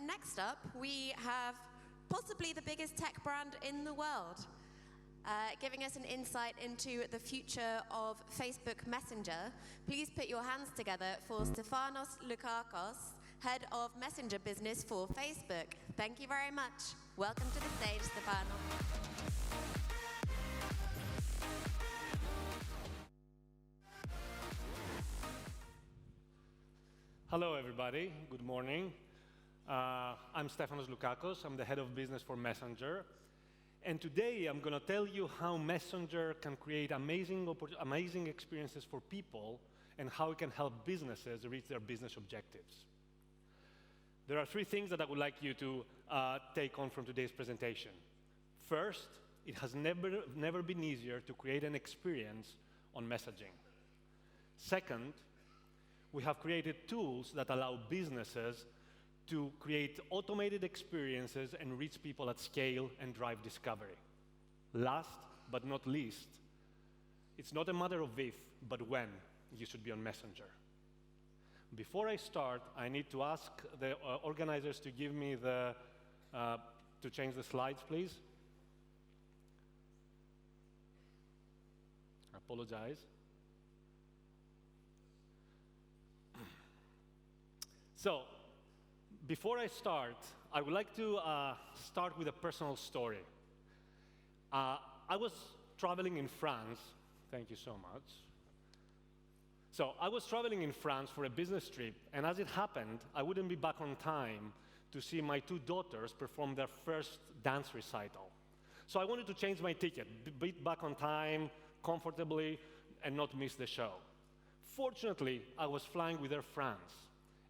Next up, we have possibly the biggest tech brand in the world, giving us an insight into the future of Facebook Messenger. Please put your hands together for Stefanos Lukakos, Head of Messenger Business for Facebook. Thank you very much. Welcome to the stage, Stefanos. Hello, everybody. Good morning. I'm Stefanos Lukakos. I'm the head of business for Messenger. And today, I'm going to tell you how Messenger can create amazing experiences for people and how it can help businesses reach their business objectives. There are three things that I would like you to take on from today's presentation. First, it has never been easier to create an experience on messaging. Second, we have created tools that allow businesses to create automated experiences and reach people at scale and drive discovery. Last but not least, it's not a matter of if, but when you should be on Messenger. Before I start, I need to ask the organizers to give me to change the slides, please. I apologize. So, before I start, I would like to start with a personal story. I was traveling in France. Thank you so much. So, I was traveling in France for a business trip, and as it happened, I wouldn't be back on time to see my two daughters perform their first dance recital. So, I wanted to change my ticket, be back on time, comfortably, and not miss the show. Fortunately, I was flying with Air France.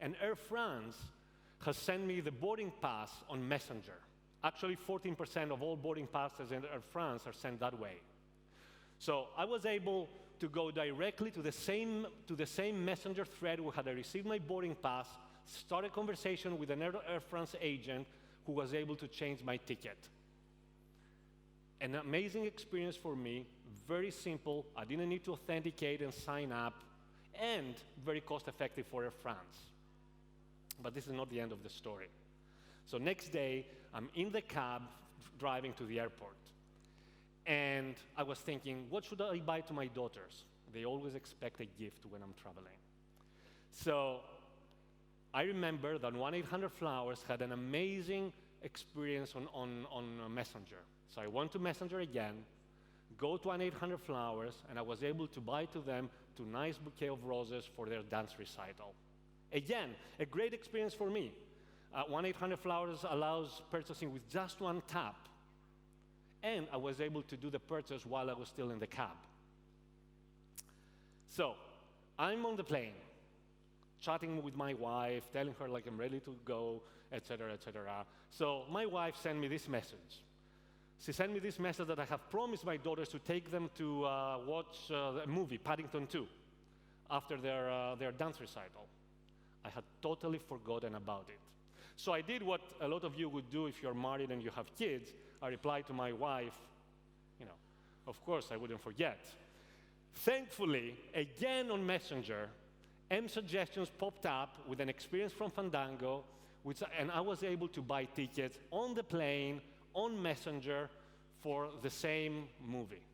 And Air France has sent me the boarding pass on Messenger. Actually, 14% of all boarding passes in Air France are sent that way. So I was able to go directly to the same Messenger thread where I received my boarding pass, start a conversation with an Air France agent who was able to change my ticket. An amazing experience for me, very simple. I didn't need to authenticate and sign up, and very cost-effective for Air France. But this is not the end of the story. So next day, I'm in the cab driving to the airport. And I was thinking, what should I buy to my daughters? They always expect a gift when I'm traveling. So I remember that 1-800-Flowers had an amazing experience on Messenger. So I went to Messenger again, go to 1-800-Flowers, and I was able to buy to them a nice bouquet of roses for their dance recital. Again, a great experience for me. 1-800-Flowers allows purchasing with just one tap. And I was able to do the purchase while I was still in the cab. So I'm on the plane, chatting with my wife, telling her like I'm ready to go, et cetera, et cetera. So my wife sent me this message. She sent me this message that I have promised my daughters to take them to watch the movie, Paddington 2, after their dance recital. I had totally forgotten about it. So I did what a lot of you would do if you're married and you have kids. I replied to my wife, of course I wouldn't forget. Thankfully, again on Messenger, M Suggestions popped up with an experience from Fandango, and I was able to buy tickets on the plane, on Messenger, for the same movie.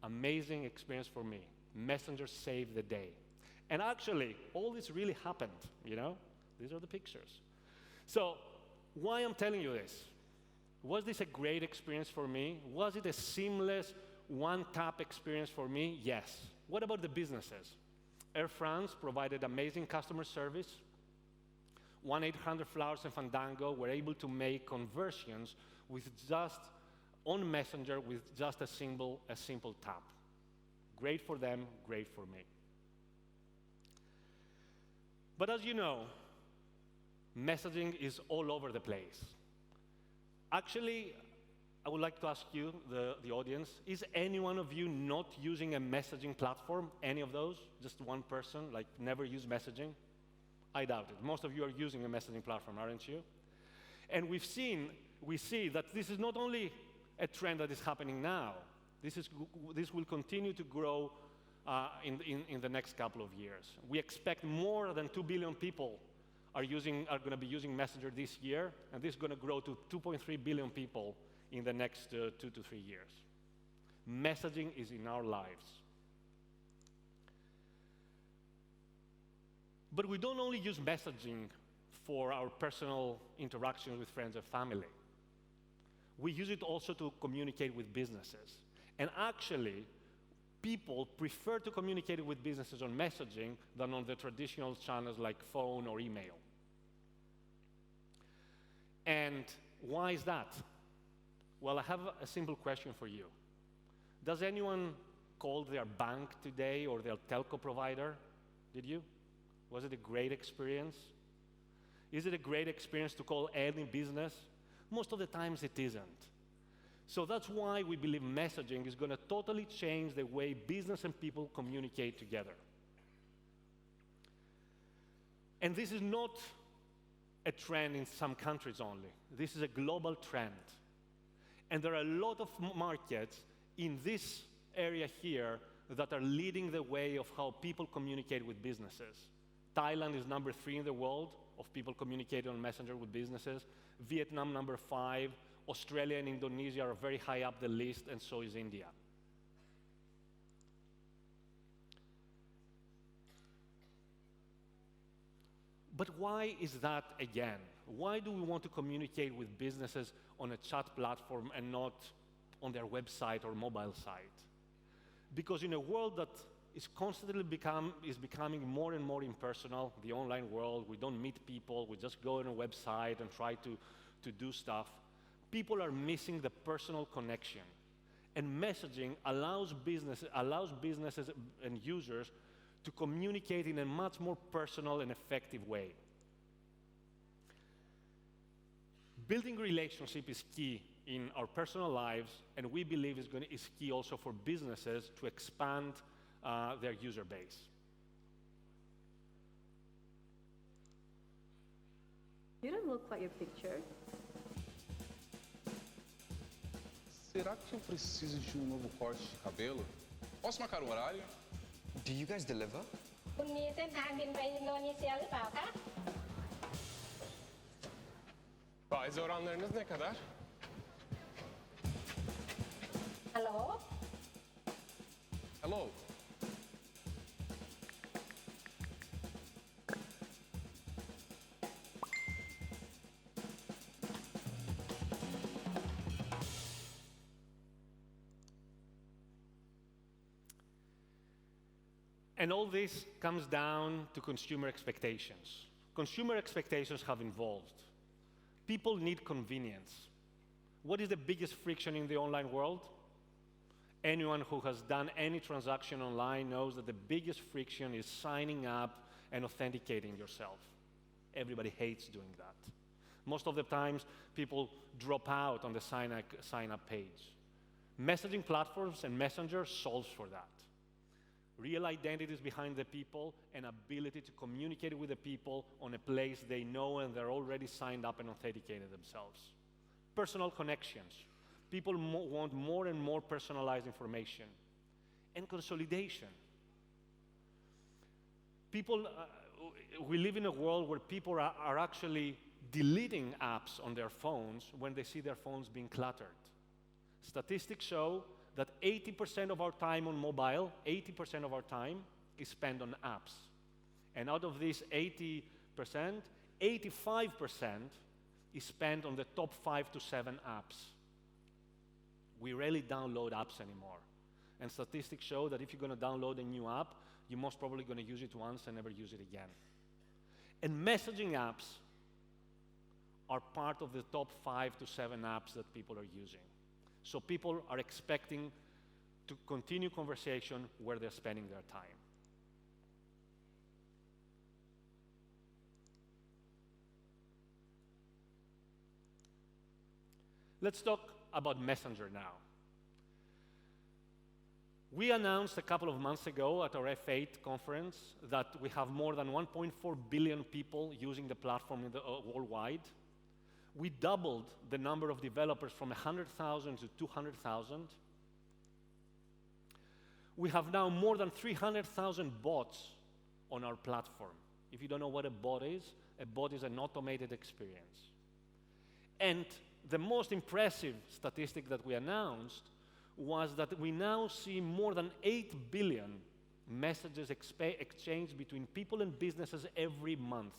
Amazing experience for me. Messenger saved the day. And actually, all this really happened, These are the pictures. So why I'm telling you this? Was this a great experience for me? Was it a seamless, one-tap experience for me? Yes. What about the businesses? Air France provided amazing customer service. 1-800-Flowers and Fandango were able to make conversions on Messenger with just a simple tap. Great for them, great for me. But as you know, messaging is all over the place. Actually, I would like to ask you, the audience, is any one of you not using a messaging platform? Any of those? Just one person, like never use messaging? I doubt it. Most of you are using a messaging platform, aren't you? And we see that this is not only a trend that is happening now. This will continue to grow in the next couple of years. We expect more than 2 billion people are going to be using Messenger this year, and this is going to grow to 2.3 billion people in the next 2 to 3 years. Messaging is in our lives. But we don't only use messaging for our personal interactions with friends and family. We use it also to communicate with businesses. And actually, people prefer to communicate with businesses on messaging than on the traditional channels like phone or email. And why is that? Well, I have a simple question for you. Does anyone call their bank today or their telco provider? Did you? Was it a great experience? Is it a great experience to call any business? Most of the times it isn't. So that's why we believe messaging is going to totally change the way business and people communicate together. And this is not a trend in some countries only. This is a global trend. And there are a lot of markets in this area here that are leading the way of how people communicate with businesses. Thailand is number 3 in the world of people communicating on Messenger with businesses. Vietnam, number 5. Australia and Indonesia are very high up the list, and so is India. But why is that again? Why do we want to communicate with businesses on a chat platform and not on their website or mobile site? Because in a world that is constantly becoming more and more impersonal, the online world, we don't meet people, we just go on a website and try to do stuff. People are missing the personal connection. And messaging allows businesses and users to communicate in a much more personal and effective way. Building relationship is key in our personal lives, and we believe is key also for businesses to expand their user base. You don't look like your picture. Será que eu preciso de novo corte de cabelo? Posso marcar um horário? Do you guys deliver? คุณมีเส้นทางบินไปอินโดนีเซียหรือเปล่าคะ Faiz oranlarınız ne kadar? ฮัลโหล Hello. And all this comes down to consumer expectations. Consumer expectations have evolved. People need convenience. What is the biggest friction in the online world? Anyone who has done any transaction online knows that the biggest friction is signing up and authenticating yourself. Everybody hates doing that. Most of the times, people drop out on the sign-up page. Messaging platforms and Messenger solves for that. Real identities behind the people and ability to communicate with the people on a place they know and they're already signed up and authenticated themselves. Personal connections. People want more and more personalized information. And consolidation. We live in a world where people are actually deleting apps on their phones when they see their phones being cluttered. Statistics show that 80% of our time on mobile, 80% of our time is spent on apps. And out of this 80%, 85% is spent on the top 5 to 7 apps. We rarely download apps anymore. And statistics show that if you're going to download a new app, you're most probably going to use it once and never use it again. And messaging apps are part of the top 5 to 7 apps that people are using. So people are expecting to continue conversation where they're spending their time. Let's talk about Messenger now. We announced a couple of months ago at our F8 conference that we have more than 1.4 billion people using the platform worldwide. We doubled the number of developers from 100,000 to 200,000. We have now more than 300,000 bots on our platform. If you don't know what a bot is an automated experience. And the most impressive statistic that we announced was that we now see more than 8 billion messages exchanged between people and businesses every month.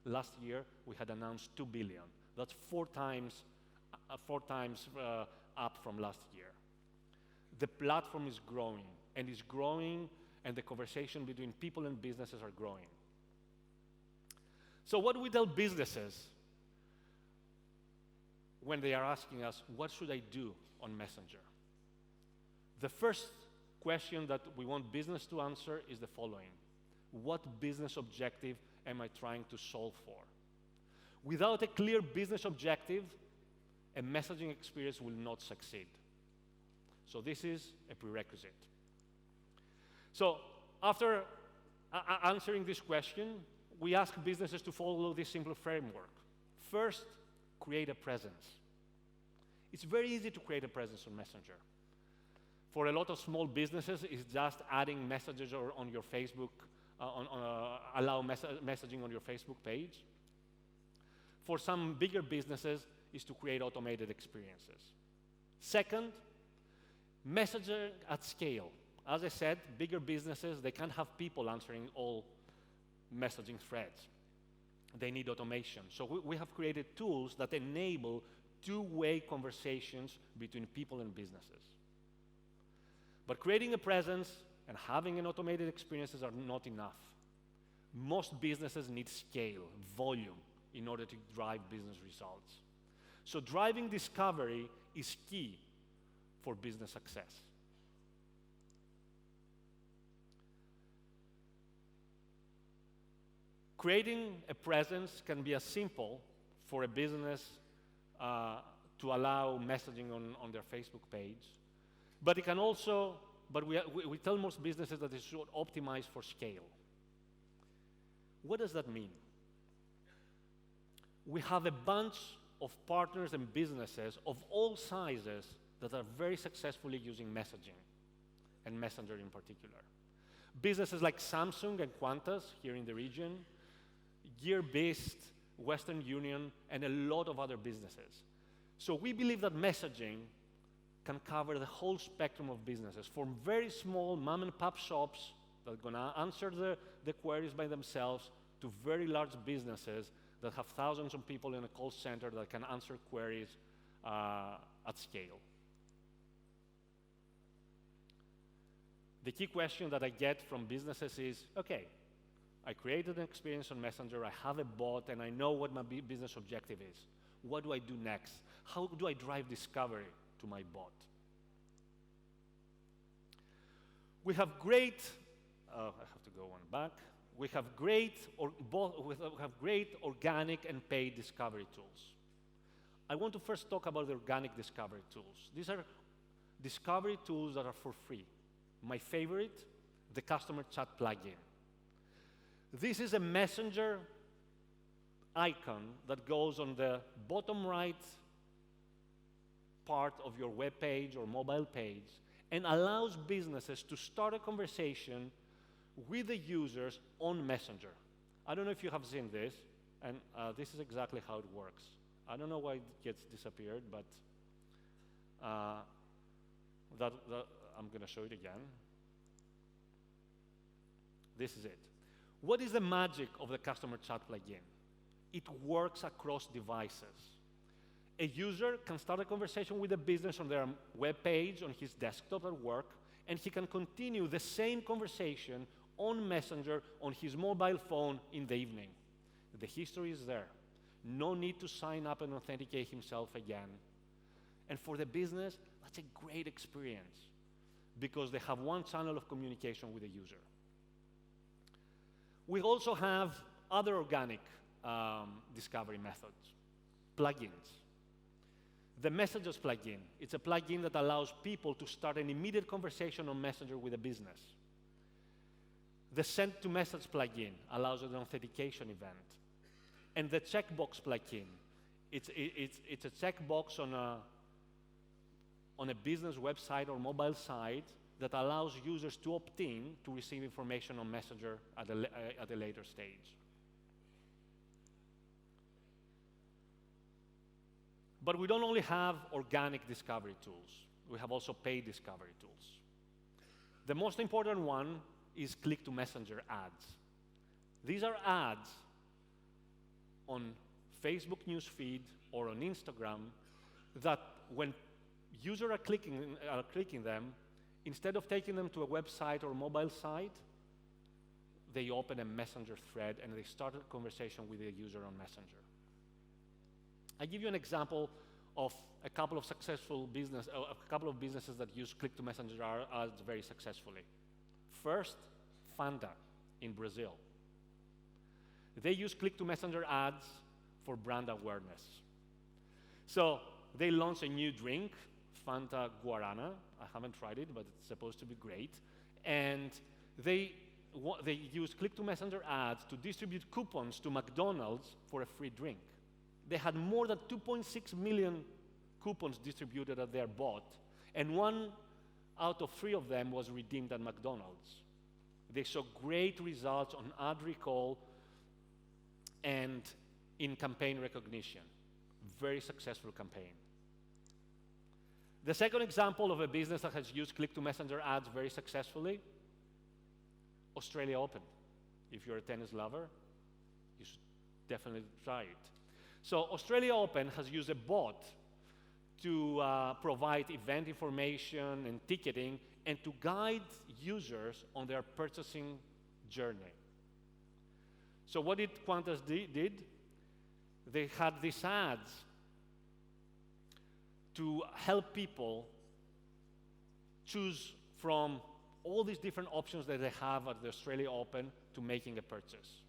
Last year, we had announced 2 billion. That's four times up from last year. The platform is growing, and the conversation between people and businesses are growing. So what do we tell businesses when they are asking us, what should I do on Messenger? The first question that we want business to answer is the following: what business objective am I trying to solve for? Without a clear business objective, a messaging experience will not succeed. So this is a prerequisite. So after answering this question, we ask businesses to follow this simple framework. First, create a presence. It's very easy to create a presence on Messenger. For a lot of small businesses, it's just adding messages on your Facebook, allow messaging on your Facebook page. For some bigger businesses, is to create automated experiences. Second, messaging at scale. As I said, bigger businesses, they can't have people answering all messaging threads. They need automation. So we have created tools that enable two-way conversations between people and businesses. But creating a presence and having an automated experiences are not enough. Most businesses need scale, volume, in order to drive business results. So driving discovery is key for business success. Creating a presence can be as simple for a business to allow messaging on their Facebook page, but it can also, we tell most businesses that they should optimize for scale. What does that mean? We have a bunch of partners and businesses of all sizes that are very successfully using messaging, and Messenger in particular. Businesses like Samsung and Qantas here in the region, Gearbest, Western Union, and a lot of other businesses. So we believe that messaging can cover the whole spectrum of businesses, from very small mom-and-pop shops that are going to answer the queries by themselves, to very large businesses that have thousands of people in a call center that can answer queries at scale. The key question that I get from businesses is, okay, I created an experience on Messenger, I have a bot, and I know what my business objective is. What do I do next? How do I drive discovery to my bot? We have great, I have to go one back. We have great organic and paid discovery tools. I want to first talk about the organic discovery tools. These are discovery tools that are for free. My favorite, the customer chat plugin. This is a messenger icon that goes on the bottom right part of your web page or mobile page and allows businesses to start a conversation with the users on Messenger. I don't know if you have seen this, and this is exactly how it works. I don't know why it gets disappeared, but I'm going to show it again. This is it. What is the magic of the customer chat plugin? It works across devices. A user can start a conversation with a business on their web page, on his desktop at work, and he can continue the same conversation on Messenger on his mobile phone in the evening. The history is there. No need to sign up and authenticate himself again. And for the business, that's a great experience because they have one channel of communication with the user. We also have other organic discovery methods, plugins. The Messages plugin, it's a plugin that allows people to start an immediate conversation on Messenger with a business. The Send to Message plugin allows an authentication event. And the Checkbox plugin, it's a checkbox on a business website or mobile site that allows users to opt in to receive information on Messenger at a later stage. But we don't only have organic discovery tools. We have also paid discovery tools. The most important one is click-to-messenger ads. These are ads on Facebook newsfeed or on Instagram that when users are clicking them, instead of taking them to a website or mobile site, they open a Messenger thread and they start a conversation with the user on Messenger. I give you an example of a couple of businesses that use click-to-messenger ads very successfully. First, Fanta in Brazil. They use click-to-messenger ads for brand awareness. So they launched a new drink, Fanta Guarana. I haven't tried it, but it's supposed to be great. And they use click-to-messenger ads to distribute coupons to McDonald's for a free drink. They had more than 2.6 million coupons distributed at their bot, and 1 out of 3 of them was redeemed at McDonald's. They saw great results on ad recall and in campaign recognition. Very successful campaign. The second example of a business that has used click-to-messenger ads very successfully, Australia Open. If you're a tennis lover, you should definitely try it. So Australia Open has used a bot to provide event information and ticketing and to guide users on their purchasing journey. So what did Qantas did? They had these ads to help people choose from all these different options that they have at the Australia Open to making a purchase.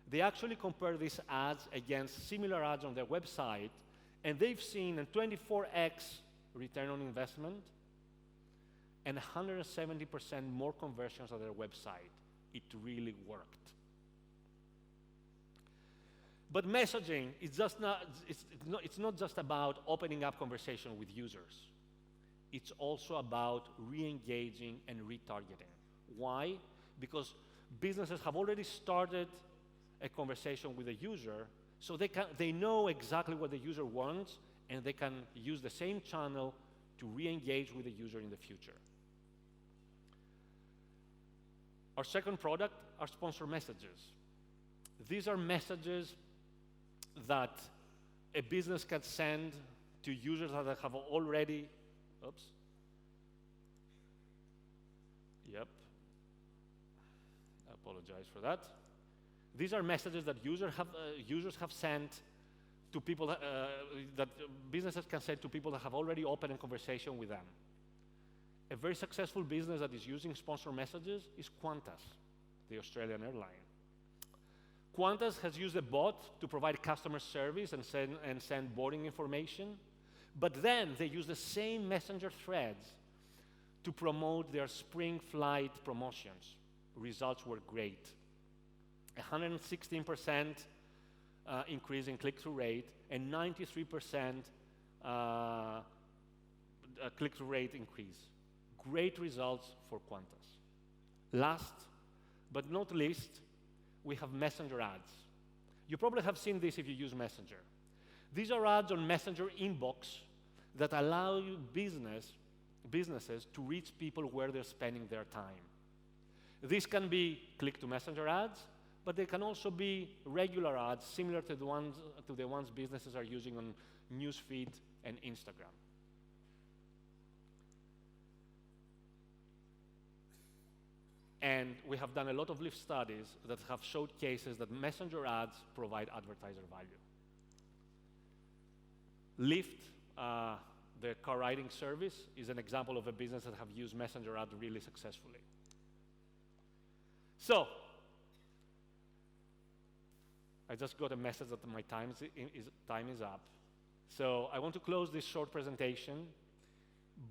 They actually compare these ads against similar ads on their website, and they've seen a 24x return on investment and 170% more conversions on their website. It really worked. But messaging is it's not just about opening up conversation with users. It's also about re-engaging and retargeting. Why? Because businesses have already started a conversation with the user, so they know exactly what the user wants, and they can use the same channel to re-engage with the user in the future. Our second product are sponsor messages. These are messages that a business can send to users that have already, I apologize for that. These are messages that users have sent to people that businesses can send to people that have already opened a conversation with them. A very successful business that is using sponsor messages is Qantas, the Australian airline. Qantas has used a bot to provide customer service and send boarding information, but then they use the same messenger threads to promote their spring flight promotions. Results were great. 116% increase in click-through rate and 93% click-through rate increase. Great results for Qantas. Last but not least, we have messenger ads. You probably have seen this if you use Messenger. These are ads on Messenger inbox that allow businesses to reach people where they're spending their time. These can be click-to-messenger ads, but they can also be regular ads similar to the ones businesses are using on newsfeed and Instagram. And we have done a lot of lift studies that have showed cases that messenger ads provide advertiser value. Lyft, the car riding service, is an example of a business that have used messenger ads really successfully. So, I just got a message that my time is up. So I want to close this short presentation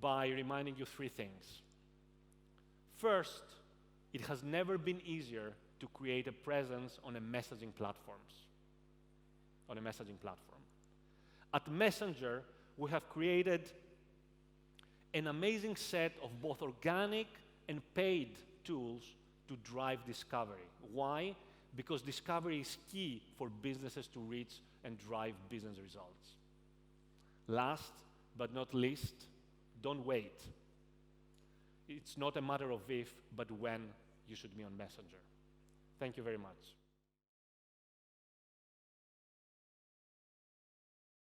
by reminding you 3 things. First, it has never been easier to create a presence on a messaging platform. At Messenger, we have created an amazing set of both organic and paid tools to drive discovery. Why? Because discovery is key for businesses to reach and drive business results. Last but not least, don't wait. It's not a matter of if, but when you should be on Messenger. Thank you very much.